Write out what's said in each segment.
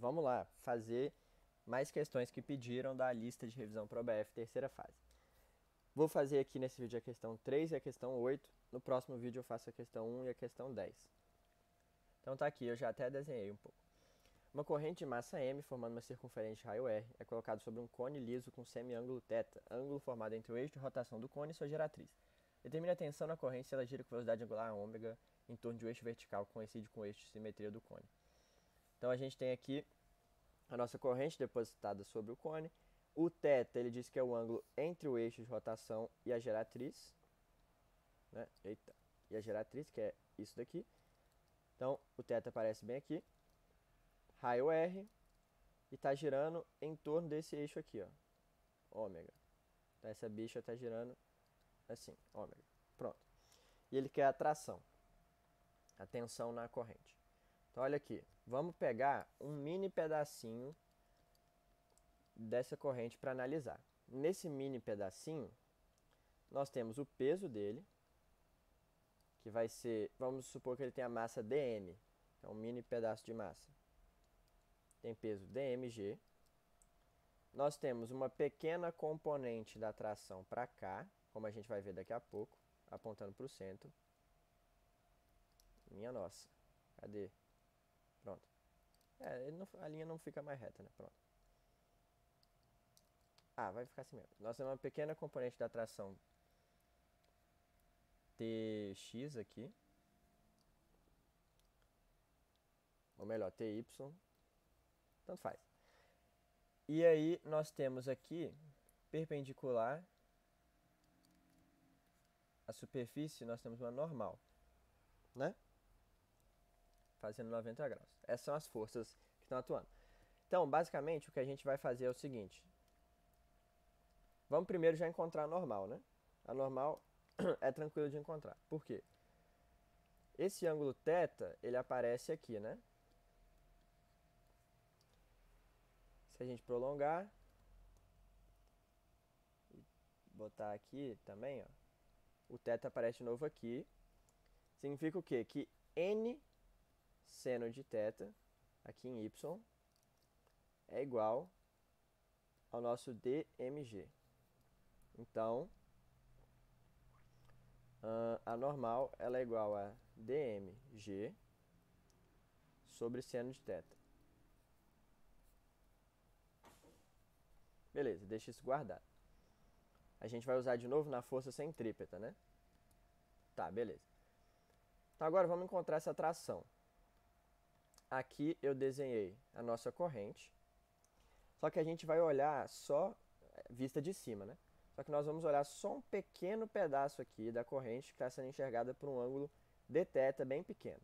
vamos lá fazer mais questões que pediram da lista de revisão para o OBF terceira fase. Vou fazer aqui nesse vídeo a questão 3 e a questão 8. No próximo vídeo eu faço a questão 1 e a questão 10. Então tá aqui, eu já até desenhei um pouco. Uma corrente de massa M formando uma circunferência de raio R é colocada sobre um cone liso com semiângulo θ, ângulo formado entre o eixo de rotação do cone e sua geratriz. Determine a tensão na corrente se ela gira com velocidade angular ômega em torno de um eixo vertical que coincide com o eixo de simetria do cone. Então a gente tem aqui a nossa corrente depositada sobre o cone. O θ, ele diz que é o ângulo entre o eixo de rotação e a geratriz, né? Eita. E a geratriz, que é isso daqui. Então, o θ aparece bem aqui. Raio R. E está girando em torno desse eixo aqui, ó. Ômega. Então, essa bicha está girando assim, ômega. Pronto. E ele quer a tração. A tensão na corrente. Então, olha aqui. Vamos pegar um mini pedacinho dessa corrente para analisar. Nesse mini pedacinho, nós temos o peso dele, que vai ser, vamos supor que ele tem a massa dm, é um mini pedaço de massa. Tem peso dmg. Nós temos uma pequena componente da tração para cá, como a gente vai ver daqui a pouco, apontando para o centro. Minha nossa, cadê? Pronto. A linha não fica mais reta, né? Pronto. Vai ficar assim mesmo. Nós temos uma pequena componente da tração Tx aqui. Ou melhor, Ty. Tanto faz. E aí nós temos aqui, perpendicular à superfície, nós temos uma normal, né? Fazendo 90 graus. Essas são as forças que estão atuando. Então, basicamente, o que a gente vai fazer é o seguinte. Vamos primeiro já encontrar a normal, né? A normal é tranquilo de encontrar. Por quê? Esse ângulo θ, ele aparece aqui, né? Se a gente prolongar, botar aqui também, ó, o θ aparece de novo aqui. Significa o quê? Que n seno de θ, aqui em y, é igual ao nosso dmg. Então, a normal ela é igual a dmg sobre seno de θ. Beleza, deixa isso guardado. A gente vai usar de novo na força centrípeta, né? Tá, beleza. Então agora vamos encontrar essa tração. Aqui eu desenhei a nossa corrente. Só que a gente vai olhar só vista de cima, né? Só que nós vamos olhar só um pequeno pedaço aqui da corrente que está sendo enxergada por um ângulo de θ bem pequeno.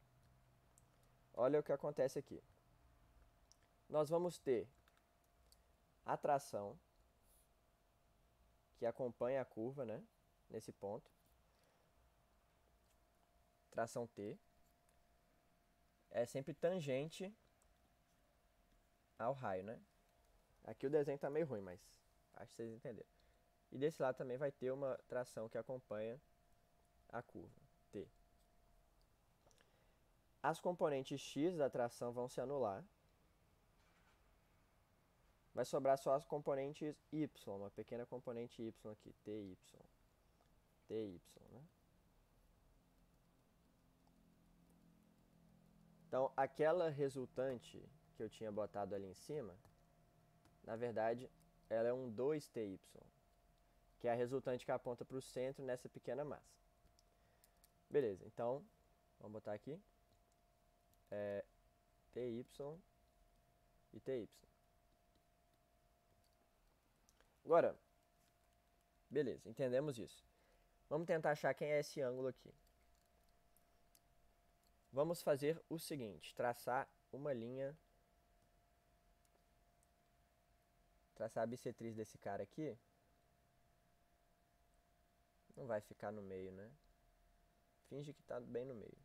Olha o que acontece aqui. Nós vamos ter a tração que acompanha a curva, né? Nesse ponto. Tração T. É sempre tangente ao raio, né? Aqui o desenho está meio ruim, mas acho que vocês entenderam. E desse lado também vai ter uma tração que acompanha a curva, T. As componentes x da tração vão se anular. Vai sobrar só as componentes y, uma pequena componente y aqui, ty. Ty, né? Então, aquela resultante que eu tinha botado ali em cima, na verdade, ela é um 2ty, que é a resultante que aponta para o centro nessa pequena massa. Beleza, então, vamos botar aqui. Ty e ty. Agora, beleza, entendemos isso. Vamos tentar achar quem é esse ângulo aqui. Vamos fazer o seguinte, traçar uma linha, traçar a bissetriz desse cara aqui. Não vai ficar no meio, né? Finge que está bem no meio.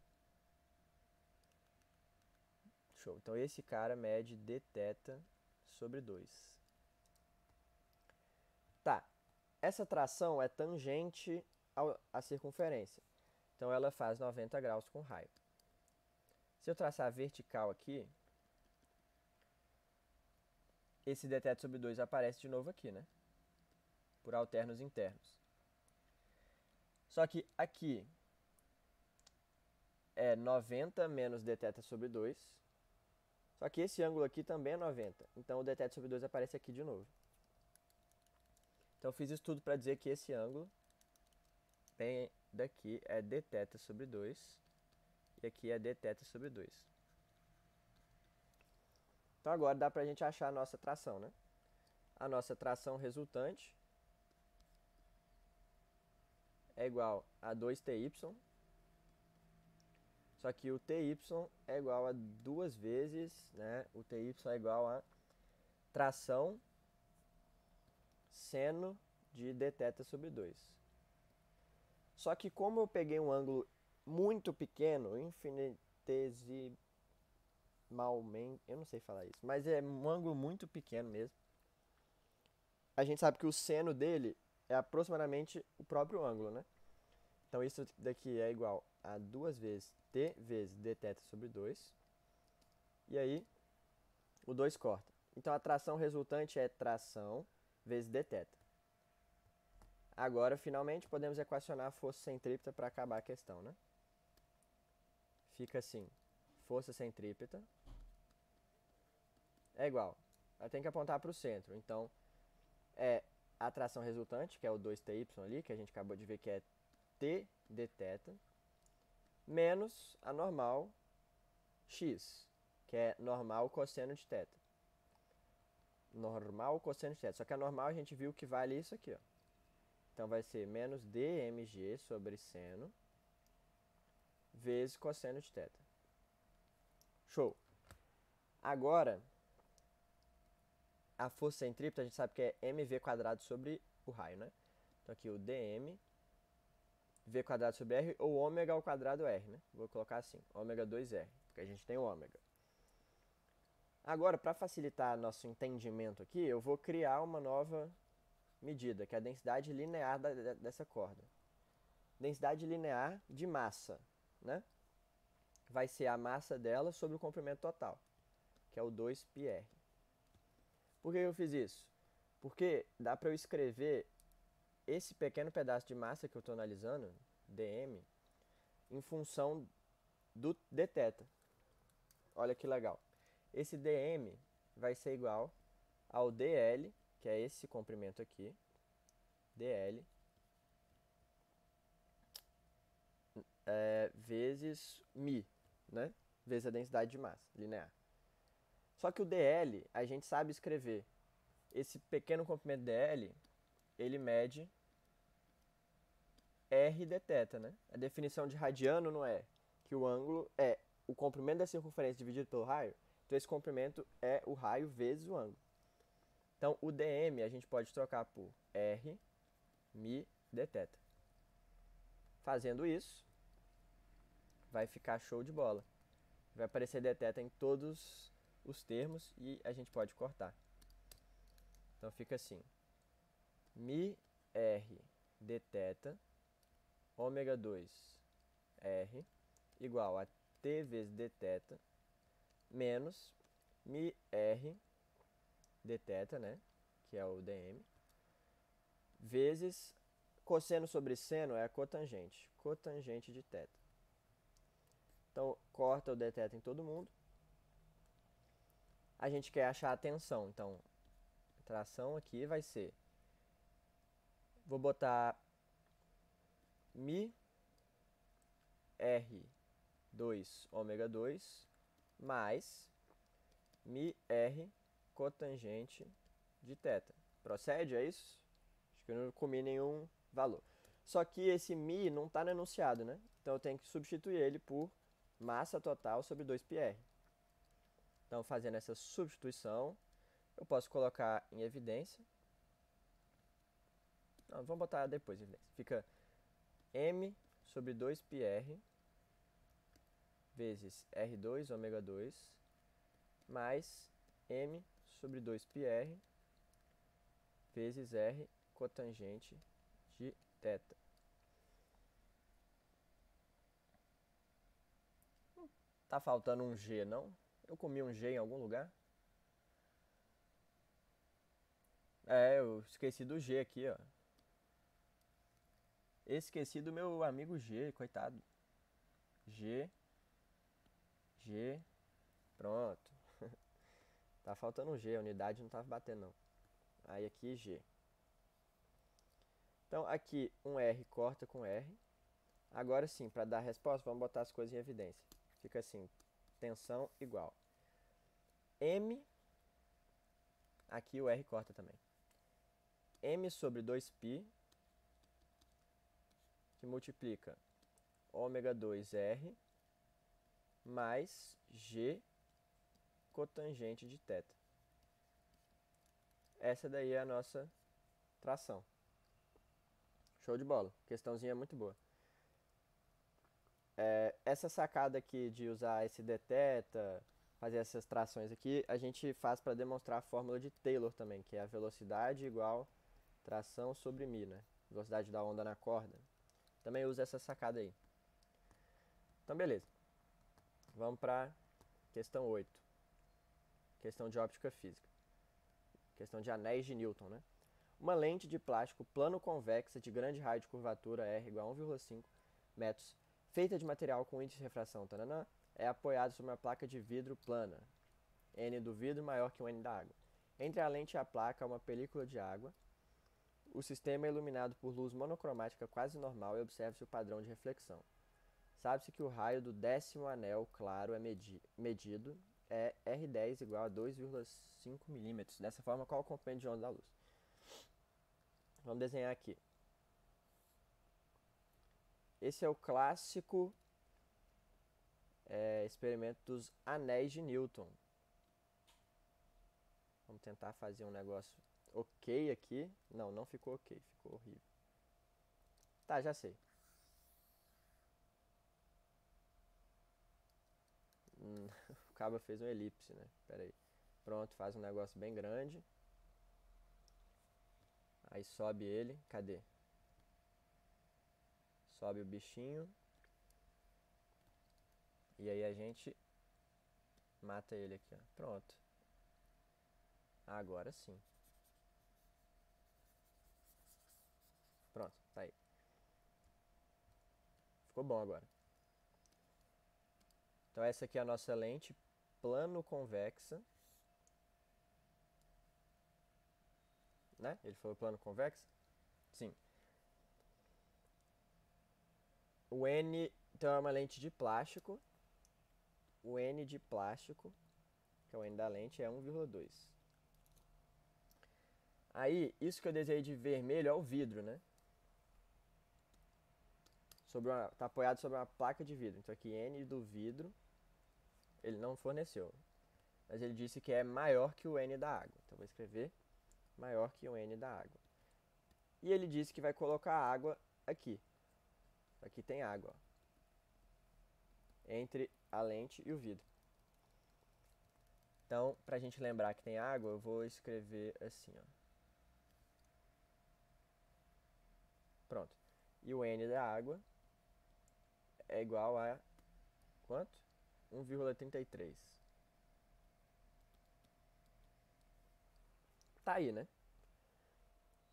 Show. Então esse cara mede dθ sobre 2. Tá. Essa tração é tangente à circunferência. Então ela faz 90 graus com raio. Se eu traçar vertical aqui, esse dθ sobre 2 aparece de novo aqui, né? Por alternos internos. Só que aqui é 90 menos dθ sobre 2. Só que esse ângulo aqui também é 90. Então o dθ sobre 2 aparece aqui de novo. Então eu fiz isso tudo para dizer que esse ângulo bem daqui é dθ sobre 2. E aqui é dθ sobre 2. Então agora dá para a gente achar a nossa tração, né? A nossa tração resultante é igual a 2ty. Só que o ty é igual a 2 vezes, né? O ty é igual a tração seno de dθ sobre 2. Só que como eu peguei um ângulo muito pequeno, infinitesimalmente, eu não sei falar isso, mas é um ângulo muito pequeno mesmo. A gente sabe que o seno dele é aproximadamente o próprio ângulo, né? Então isso daqui é igual a 2 vezes t vezes dθ sobre 2. E aí o 2 corta. Então a tração resultante é tração vezes dθ. Agora, finalmente, podemos equacionar a força centrípeta para acabar a questão, né? Fica assim, força centrípeta é igual, ela tem que apontar para o centro, então é a tração resultante, que é o 2ty ali, que a gente acabou de ver que é t dθ, menos a normal x, que é normal cosseno de θ. Normal cosseno de θ, só que a normal a gente viu que vale isso aqui, ó. Então vai ser menos dmg sobre seno vezes cosseno de θ. Show! Agora, a força centrípeta a gente sabe que é mv quadrado sobre o raio, né? Então aqui o dm v quadrado sobre r ou ômega ao quadrado r, né? Vou colocar assim, ômega 2r, porque a gente tem o ômega. Agora, para facilitar nosso entendimento aqui, eu vou criar uma nova medida, que é a densidade linear dessa corda. Densidade linear de massa, né? Vai ser a massa dela sobre o comprimento total, que é o 2πr. Por que eu fiz isso? Porque dá para eu escrever esse pequeno pedaço de massa que eu estou analisando, dm, em função do dθ. Olha que legal. Esse dm vai ser igual ao dl, que é esse comprimento aqui, dl, vezes μ, né? Vezes a densidade de massa linear. Só que o dl, a gente sabe escrever. Esse pequeno comprimento dl, ele mede r dθ, né? A definição de radiano não é que o ângulo é o comprimento da circunferência dividido pelo raio. Então esse comprimento é o raio vezes o ângulo. Então o dm a gente pode trocar por r μ dθ. Fazendo isso, vai ficar show de bola. Vai aparecer dθ em todos os termos e a gente pode cortar. Então fica assim, μ r dθ ômega 2r igual a t vezes dθ menos μr dθ, né, que é o dm, vezes cosseno sobre seno é a cotangente, cotangente de θ. Então, corta o dθ em todo mundo. A gente quer achar a tensão, então, a tração aqui vai ser, vou botar μ r2 ômega 2 mais μr cotangente de θ. Procede, é isso? Acho que eu não comi nenhum valor. Só que esse μ não está no enunciado, né? Então eu tenho que substituir ele por massa total sobre 2πr. Então, fazendo essa substituição, eu posso colocar em evidência. Não, vamos botar depois em evidência. Fica m sobre 2πr vezes r2 ômega 2 mais m sobre 2πr vezes r cotangente de θ. Tá faltando um g, não? Eu comi um g em algum lugar? É, eu esqueci do G aqui, ó. Esqueci do meu amigo G, coitado. G, G, pronto. Tá faltando um G, a unidade não tava batendo não. Aí aqui G. Então aqui um R corta com R. Agora sim, para dar a resposta, vamos botar as coisas em evidência. Fica assim, tensão igual. M, aqui o R corta também. M sobre 2π, que multiplica ômega 2R mais G cotangente de θ. Essa daí é a nossa tração. Show de bola. Questãozinha muito boa. Essa sacada aqui de usar esse dθ, fazer essas trações aqui, a gente faz para demonstrar a fórmula de Taylor também, que é a velocidade igual tração sobre μ, né? Velocidade da onda na corda. Também usa essa sacada aí. Então, beleza. Vamos para questão 8. Questão de óptica física. Questão de anéis de Newton, né? Uma lente de plástico plano-convexa de grande raio de curvatura R igual a 1,5 metros, feita de material com índice de refração tananã, é apoiada sobre uma placa de vidro plana. N do vidro maior que o N da água. Entre a lente e a placa há uma película de água. O sistema é iluminado por luz monocromática quase normal e observa-se o padrão de reflexão. Sabe-se que o raio do 10º anel claro é medido é R10 igual a 2,5 milímetros. Dessa forma, qual é o comprimento de onda da luz? Vamos desenhar aqui. Esse é o clássico experimento dos anéis de Newton. Vamos tentar fazer um negócio ok aqui. Não, não ficou ok, ficou horrível. Tá, já sei. O cabo fez um elipse, né? Pera aí. Pronto, faz um negócio bem grande. Aí sobe ele. Cadê? Sobe o bichinho. E aí a gente mata ele aqui, ó. Pronto. Agora sim. Pronto, tá aí. Ficou bom agora. Então essa aqui é a nossa lente plano-convexa. Né? Ele foi plano-convexa? Sim. O N, então é uma lente de plástico. O N de plástico, que é o N da lente, é 1,2. Aí, isso que eu desenhei de vermelho é o vidro, né? Tá apoiado sobre uma placa de vidro. Então aqui N do vidro, ele não forneceu. Mas ele disse que é maior que o N da água. Então vou escrever maior que o N da água. E ele disse que vai colocar água aqui. Aqui tem água, ó, entre a lente e o vidro. Então, pra gente lembrar que tem água, eu vou escrever assim, ó. Pronto. E o N da água é igual a quanto? 1,33. Tá aí, né?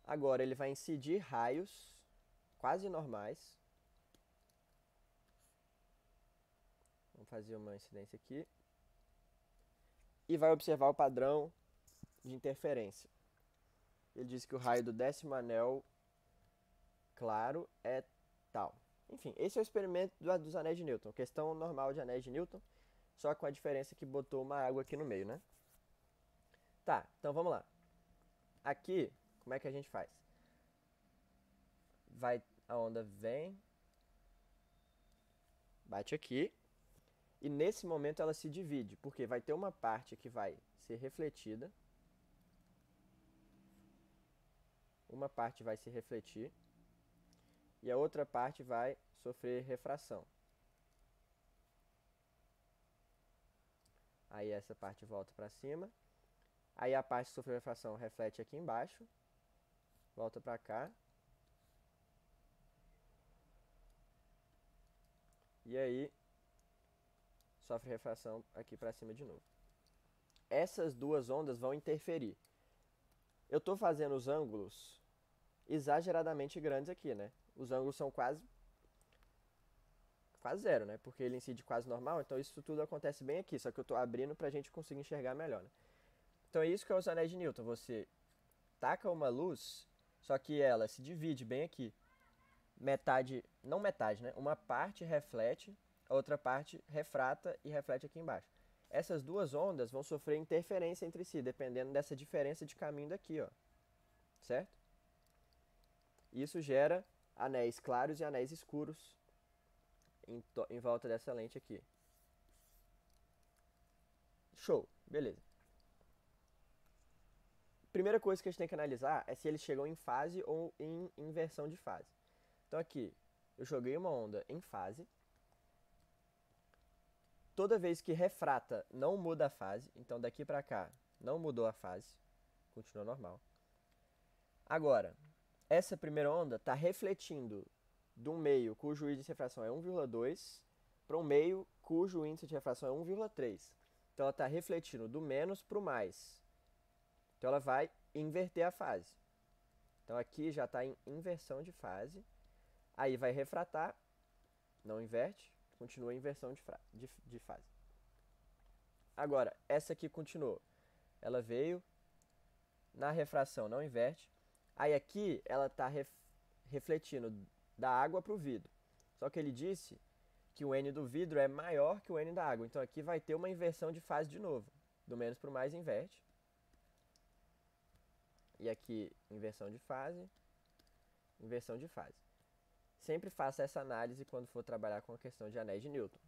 Agora ele vai incidir raios quase normais. Vamos fazer uma incidência aqui. E vai observar o padrão de interferência. Ele diz que o raio do 10º anel claro é tal. Enfim, esse é o experimento dos anéis de Newton. Questão normal de anéis de Newton, só com a diferença que botou uma água aqui no meio, né? Tá, então vamos lá. Aqui, como é que a gente faz? A onda vem, bate aqui, e nesse momento ela se divide, porque vai ter uma parte que vai ser refletida, uma parte vai se refletir, e a outra parte vai sofrer refração. Aí essa parte volta para cima. Aí a parte que sofreu refração reflete aqui embaixo, volta para cá. E aí sofre refração aqui para cima de novo. Essas duas ondas vão interferir. Eu estou fazendo os ângulos exageradamente grandes aqui, né? Os ângulos são quase zero, né? Porque ele incide quase normal, então isso tudo acontece bem aqui, só que eu estou abrindo para a gente conseguir enxergar melhor, né? Então é isso que é os anéis de Newton. Você taca uma luz, só que ela se divide bem aqui. Metade, não metade, né? Uma parte reflete, a outra parte refrata e reflete aqui embaixo. Essas duas ondas vão sofrer interferência entre si, dependendo dessa diferença de caminho daqui, ó. Certo? Isso gera anéis claros e anéis escuros em volta dessa lente aqui. Show, beleza. Primeira coisa que a gente tem que analisar é se eles chegam em fase ou em inversão de fase. Então aqui, eu joguei uma onda em fase. Toda vez que refrata, não muda a fase. Então daqui para cá, não mudou a fase. Continua normal. Agora, essa primeira onda está refletindo de um meio cujo índice de refração é 1,2 para um meio cujo índice de refração é 1,3. Então ela está refletindo do menos para o mais. Então ela vai inverter a fase. Então aqui já está em inversão de fase. Aí vai refratar, não inverte, continua em inversão de fase. Agora, essa aqui continuou. Ela veio, na refração não inverte. Aí aqui ela está refletindo da água para o vidro. Só que ele disse que o N do vidro é maior que o N da água. Então aqui vai ter uma inversão de fase de novo. Do menos para o mais inverte. E aqui inversão de fase, inversão de fase. Sempre faça essa análise quando for trabalhar com a questão de anéis de Newton.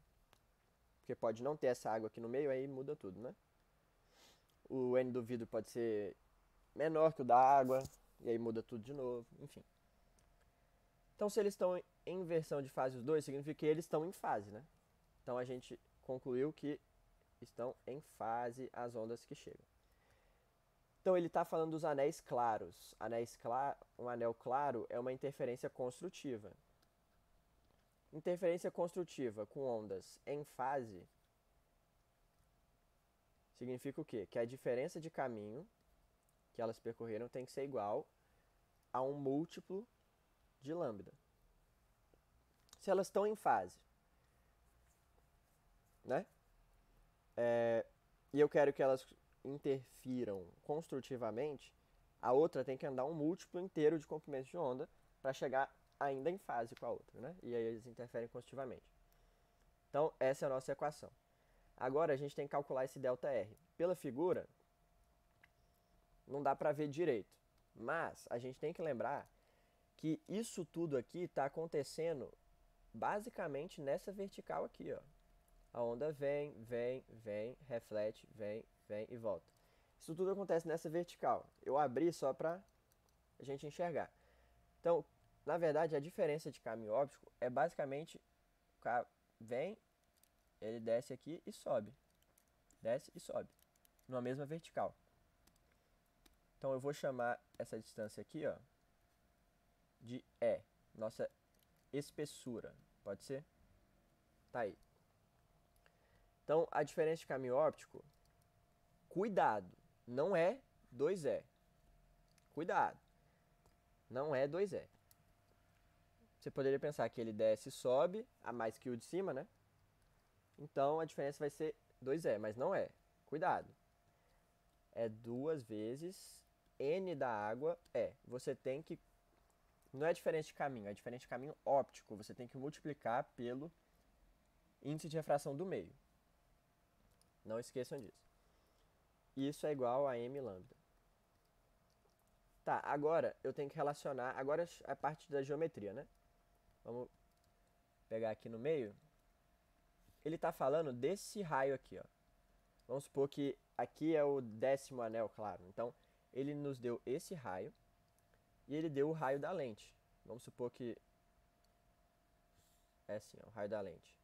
Porque pode não ter essa água aqui no meio, aí muda tudo, né? O N do vidro pode ser menor que o da água, e aí muda tudo de novo, enfim. Então, se eles estão em inversão de fase os dois, significa que eles estão em fase, né? Então, a gente concluiu que estão em fase as ondas que chegam. Então, ele está falando dos anéis claros. Um anel claro é uma interferência construtiva. Interferência construtiva com ondas em fase significa o quê? Que a diferença de caminho que elas percorreram tem que ser igual a um múltiplo de lambda. Se elas estão em fase, né? E eu quero que elas interfiram construtivamente, a outra tem que andar um múltiplo inteiro de comprimento de onda para chegar ainda em fase com a outra, né? E aí eles interferem construtivamente. Então, essa é a nossa equação. Agora, a gente tem que calcular esse ΔR. Pela figura, não dá para ver direito. Mas, a gente tem que lembrar que isso tudo aqui está acontecendo basicamente nessa vertical aqui, ó. A onda vem, reflete, vem e volta. Isso tudo acontece nessa vertical. Eu abri só para a gente enxergar. Então, na verdade, a diferença de caminho óptico é basicamente o cara vem, ele desce aqui e sobe. Desce e sobe. Numa mesma vertical. Então, eu vou chamar essa distância aqui, ó, de E. Nossa espessura. Pode ser? Tá aí. Então, a diferença de caminho óptico, cuidado, não é 2E. Cuidado, não é 2E. Você poderia pensar que ele desce e sobe a mais que o de cima, né? Então, a diferença vai ser 2E, mas não é. Cuidado. É 2 vezes N da água E. Você tem que... Não é diferença de caminho, é diferença de caminho óptico. Você tem que multiplicar pelo índice de refração do meio. Não esqueçam disso. Isso é igual a M lambda. Tá, agora eu tenho que relacionar... Agora a parte da geometria, né? Vamos pegar aqui no meio. Ele está falando desse raio aqui, ó. Vamos supor que aqui é o 10º anel, claro. Então, ele nos deu esse raio e ele deu o raio da lente. Vamos supor que é assim, ó, o raio da lente.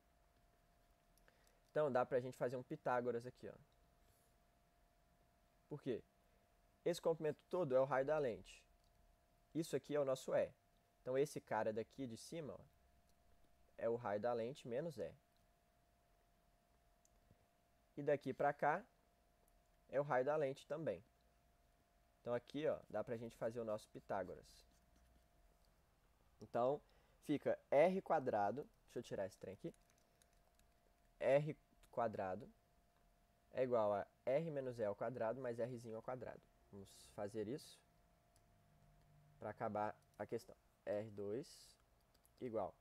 Então, dá pra gente fazer um Pitágoras aqui, ó. Por quê? Esse comprimento todo é o raio da lente. Isso aqui é o nosso E. Então, esse cara daqui de cima, ó, é o raio da lente menos E. E daqui pra cá é o raio da lente também. Então aqui, ó, dá pra gente fazer o nosso Pitágoras. Então, fica r quadrado, deixa eu tirar esse trem aqui, r quadrado é igual a r menos e ao quadrado mais rzinho ao quadrado. Vamos fazer isso para acabar a questão. R2 igual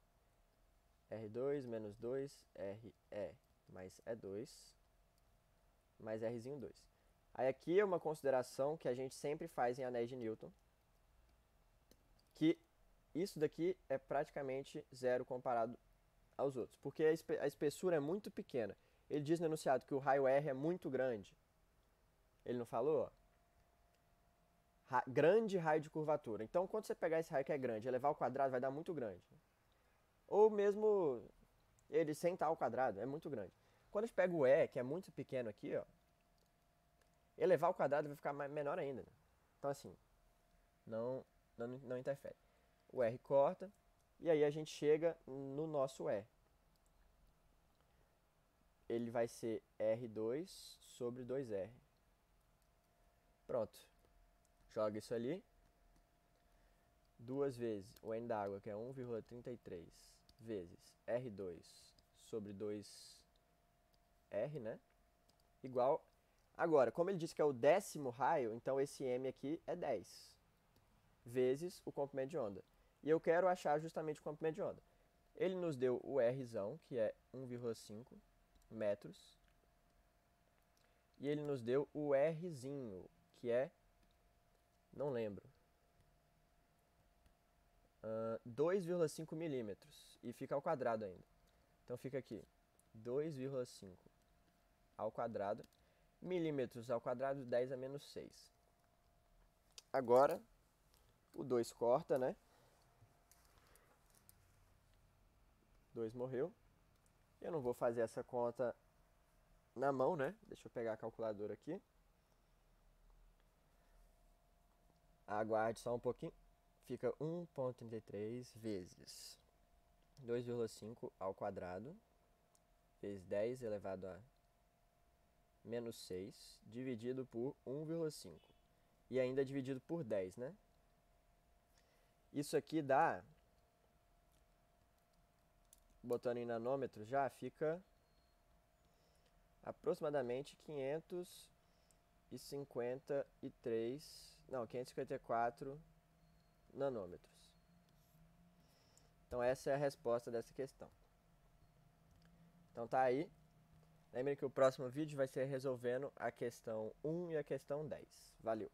R2 menos 2, RE mais E2 mais Rzinho 2. Aí aqui é uma consideração que a gente sempre faz em anéis de Newton, que isso daqui é praticamente zero comparado aos outros, porque a espessura é muito pequena. Ele diz no enunciado que o raio R é muito grande. Ele não falou? Grande raio de curvatura. Então, quando você pegar esse raio que é grande e elevar ao quadrado, vai dar muito grande. Ou mesmo ele sem estar ao quadrado, é muito grande. Quando a gente pega o E, que é muito pequeno aqui, ó, elevar ao quadrado vai ficar menor ainda. Né? Então, assim, não interfere. O R corta, e aí a gente chega no nosso E. Ele vai ser R2 sobre 2R. Pronto. Joga isso ali. 2 vezes o N da água, que é 1,33, vezes R2 sobre 2R, né? Igual. Agora, como ele disse que é o 10º raio, então esse M aqui é 10 vezes o comprimento de onda. E eu quero achar justamente o comprimento de onda. Ele nos deu o Rzão, que é 1,5 metros. E ele nos deu o Rzinho, que é, não lembro, 2,5 milímetros. E fica ao quadrado ainda. Então fica aqui 2,5 ao quadrado. Milímetros ao quadrado, 10 a menos 6. Agora, o 2 corta, né? 2 morreu. Eu não vou fazer essa conta na mão, né? Deixa eu pegar a calculadora aqui. Aguarde só um pouquinho. Fica 1,33 vezes 2,5 ao quadrado, vezes 10 elevado a menos 6, dividido por 1,5. E ainda dividido por 10, né? Isso aqui dá, botando em nanômetros já, fica aproximadamente 554 nanômetros. Então essa é a resposta dessa questão. Então tá aí. Lembrem que o próximo vídeo vai ser resolvendo a questão 1 e a questão 10. Valeu!